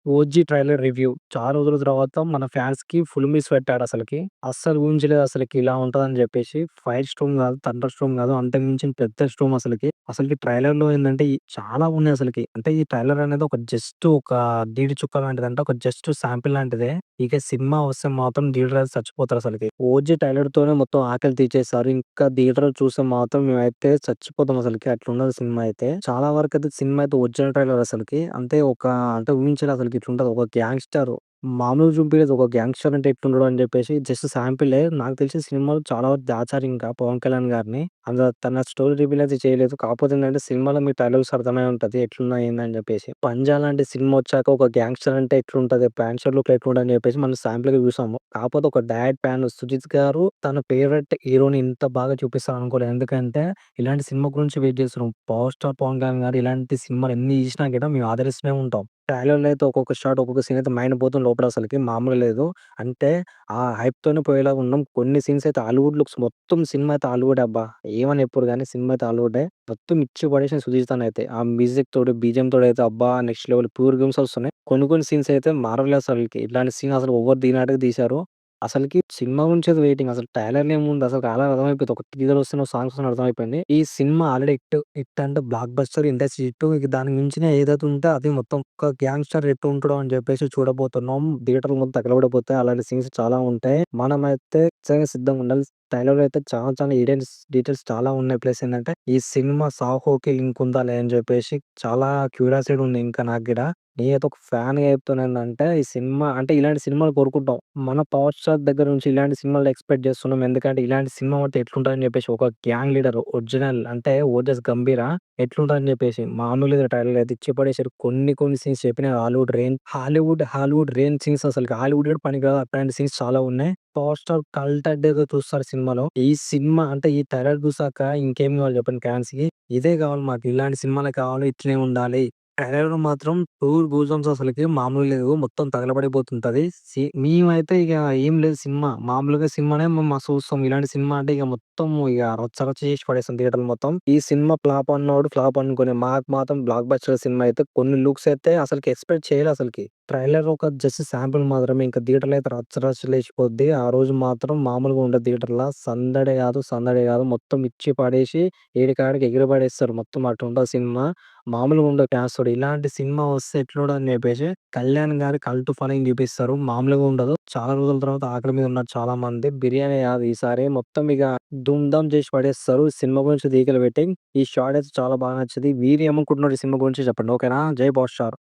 'OG' trailer review. చాలా రోజుల తర్వాత మన ఫ్యాన్స్‌కి ఫుల్ మిస్ పెట్టాడసలకి. అస్సలు ఊహించలేదు అసలకి ఇలా ఉంటదని జెప్పేసి. ఫైర్ స్టోమ్ గాదు, థండర్ స్టోమ్ గాదు. అంతకు మించిన పెద్ద స్టోమ్ అసలకి. అసలకి ట్రైలర్‌లో ఏందంటే చాలా ఉన్నాయి అసలకి. అంటే ఈ ట్రైలర్ అనేది ఒక జస్ట్ ఒక జీడి చుక్క లాంటిదంటే ఒక జస్ట్ శాంపిల్ లాంటిదే. ఇక సినిమా వస్తే మాత్రం థియేటరయితే చచ్చిపోతారసలకి. 'ఓజీ' ట్రైలర్‌తోనే మొత్తం ఆకలి తీర్చేసారు. ఇంకా థియేటర్‌లో చూస్తే మాత్రం మేమైతే చచ్చిపోతాం అసలకి. అట్లున్నది సినిమా అయితే. చాలా వరకైతే సినిమా అయితే ఒరిజినల్ ట్రైలర్ అసలకి. అంటే ఊహించలే అసలకి ఇట్లుంటది. ఒక గ్యాంగ్‌స్టర్ మామూలుగా చూపియలేదు. ఒక గ్యాంగ్‌స్టర్ అంటే ఎట్లుంటడో అని చెప్పేసి జస్ట్ శాంపిలే. నాకు తెలిసి సినిమాలో చాలా వరకు దాచారింకా పవన్ కళ్యాణ్ గారిని. అందులో తన స్టోరీ రివీల్ అయితే చేయలేదు. కాకపోతే ఏంటంటే సినిమాలో మీకు ట్రైలర్ చూస్తే అర్థమై ఉంటది. ఎట్లున్నా ఏందని చెప్పేసి. 'పంజా' లాంటి సినిమా వచ్చాక ఒక గ్యాంగ్‌స్టర్ అంటే ఎట్లుంటది? ప్యాంట్ షర్ట్ లుక్‌లో ఎట్లుంటదని చెప్పేసి మనం శాంపుల్‌గా చూసాము. కాకపోతే ఒక డైహార్డ్ ఫ్యాన్ సుజిత్ గారు తన ఫేవరెట్ హీరోని ఇంత బాగా చూపిస్తారనుకోలేదు. ఎందుకంటే ఇలాంటి సినిమా గురించి వెయిట్ చేస్తున్నాం. పవర్ స్టార్ పవన్ కళ్యాణ్ గారు ఇలాంటి సినిమాలు ఎన్ని తీసినా కూడా మేము ఆదరిస్తూనే ఉంటాం. ట్రైలర్‌లో అయితే ఒక్కొక్క షాట్, ఒక్కొక్క సీన్ అయితే మైండ్ పోతుంది లోపల అసలకి మామూలుగా లేదు. అంటే ఆ హైప్‌తోనే పోయేలాగా ఉన్నాం. కొన్ని సీన్స్ అయితే హాలీవుడ్ లుక్స్ మొత్తం సినిమా అయితే హాలీవుడే అబ్బా! ఏమని చెప్పుర్రు గాని సినిమా అయితే హాలీవుడే. మొత్తం ఇచ్చి పడేసింది సుజీత్ అన్న అయితే. ఆ మ్యూజిక్ తోటి, బీజీఎం తోడైతే అబ్బా! నెక్స్ట్ లెవెల్ ప్యూర్ గూమ్స్ వస్తున్నాయి. కొన్ని కొన్ని సీన్స్ అయితే మారలే అసలకి. ఇట్లాంటి సీన్ అసలు ఎవ్వరు తీయనట్టుగా తీశారు. అసలకి సినిమా గురించే వెయిటింగ్. అసలు ట్రైలర్‌లో ఏముంది అసలు ఆల్రెడీ అర్థమైపోయింది. ఒక టీజర్ వస్తున్నాయి, సాంగ్స్ వస్తున్నాయి అర్థమైపోయింది. ఈ సినిమా ఆల్రెడీ హిట్ అంటే బ్లాక్ బస్టర్ ఇండస్ట్రీ హిట్. ఇక దానికి మించిన ఏదైతే ఉంటే అది మొత్తం ఒక గ్యాంగ్‌స్టర్ ఎట్లుంటడో అని చెప్పేసి చూడబోతున్నాం. థియేటర్‌లు మొత్తం తగలబడిపోతాయి. అలాంటి సీన్స్ చాలా ఉంటాయి. మనమైతే ఖచ్చితంగా సిద్ధంగా ఉండాలి. ట్రైలర్‌లో అయితే చాలా చాలా డీటెయిల్స్ చాలా ఉన్నాయి. ప్లస్ ఏందంటే ఈ సినిమా 'సాహోకి' లింక్ ఉందా లేదా అని చెప్పేసి చాలా క్యూరియాసిటీ ఉంది ఇంకా నాకు గిడ. నేనైతే ఒక ఫ్యాన్‌గా చెప్తున్నా ఏందంటే ఈ సినిమా అంటే ఇలాంటి సినిమాలు కోరుకుంటాం. మన పవర్ స్టార్ దగ్గర నుంచి ఇలాంటి సినిమాలు ఎక్స్‌పెక్ట్ చేస్తున్నాం. ఎందుకంటే ఇలాంటి సినిమా పడితే ఎట్లుంటదని చెప్పేసి ఒక గ్యాంగ్ లీడర్ ఒరిజినల్ అంటే 'ఓజస్ గంభీర' ఎట్లుంటదని చెప్పేసి. మామూలు లేదు ట్రైలర్ అయితే ఇచ్చి పడేసారు. కొన్ని కొన్ని సీన్స్ చెప్పిన హాలీవుడ్ రేంజ్ సీన్స్ అసలకి. హాలీవుడ్ కూడా పనికిరాదు అట్లాంటి సీన్స్ చాలా ఉన్నాయి. పవర్ స్టార్ కల్ట్ అడ్డేదో చూస్తారు సినిమాలో. ఈ సినిమా అంటే ఈ ట్రైలర్ చూసాక ఇంకేం కావాలి చెప్పండి ఫ్యాన్స్‌కి. ఇదే కావాలి మాకు. ఇలాంటి సినిమాలే కావాలి. ఇట్లనే ఉండాలి. ట్రైలర్ మాత్రం ప్యూర్ గూస్‌బంప్స్ అసలకి మామూలుగా లేదు. మొత్తం తగలబడిపోతుంటది. మేమైతే ఇగ ఏం లేదు సినిమా. మామూలుగా సినిమానే మస్తు చూస్తాం. ఇలాంటి సినిమా అంటే ఇగ మొత్తం ఇగ రచ్చ రచ్చ చేసి పడేస్తాం థియేటర్‌లో మొత్తం. ఈ సినిమా ఫ్లాప్ అన్నోడు ఫ్లాప్ అనుకోని మాకు మాత్రం బ్లాక్ బస్టర్ సినిమా అయితే కొన్ని లుక్స్ అయితే అసలకి ఎక్స్‌పెక్ట్ చేయలే అసలకి. ట్రైలర్ ఒక జస్ట్ శాంపుల్ మాత్రమే. ఇంక థియేటర్‌లో అయితే రచ్చ రచ్చ లేచిపోద్ది. ఆ రోజు మాత్రం మామూలుగా ఉండదు థియేటర్‌ల. సందడే గాదు. మొత్తం ఇచ్చి పడేసి ఏడికాడికి ఎగిరి పడేస్తారు. మొత్తం అటుంటది సినిమా. మామూలుగా ఉండదు క్లాస్ తోటి. ఇలాంటి సినిమా వస్తే ఎట్లుంటదని చెప్పేసి కళ్యాణ్ గారి కల్ట్ ఫాలోయింగ్ చూపిస్తారు. మామూలుగా ఉండదు. చాలా రోజుల తర్వాత ఆకలి మీద ఉన్నారు చాలా మంది. బిర్యానీ కాదు ఈసారి మొత్తం ఇగ ధూమ్ ధామ్ చేసి పడేస్తారు. సినిమా గురించి తీగల బెట్టింగ్. ఈ షార్ట్ అయితే చాలా బాగా నచ్చింది. మీరేమనుకుంటున్నారు ఈ సినిమా గురించి చెప్పండి. ఓకేనా? జై పవర్ స్టార్.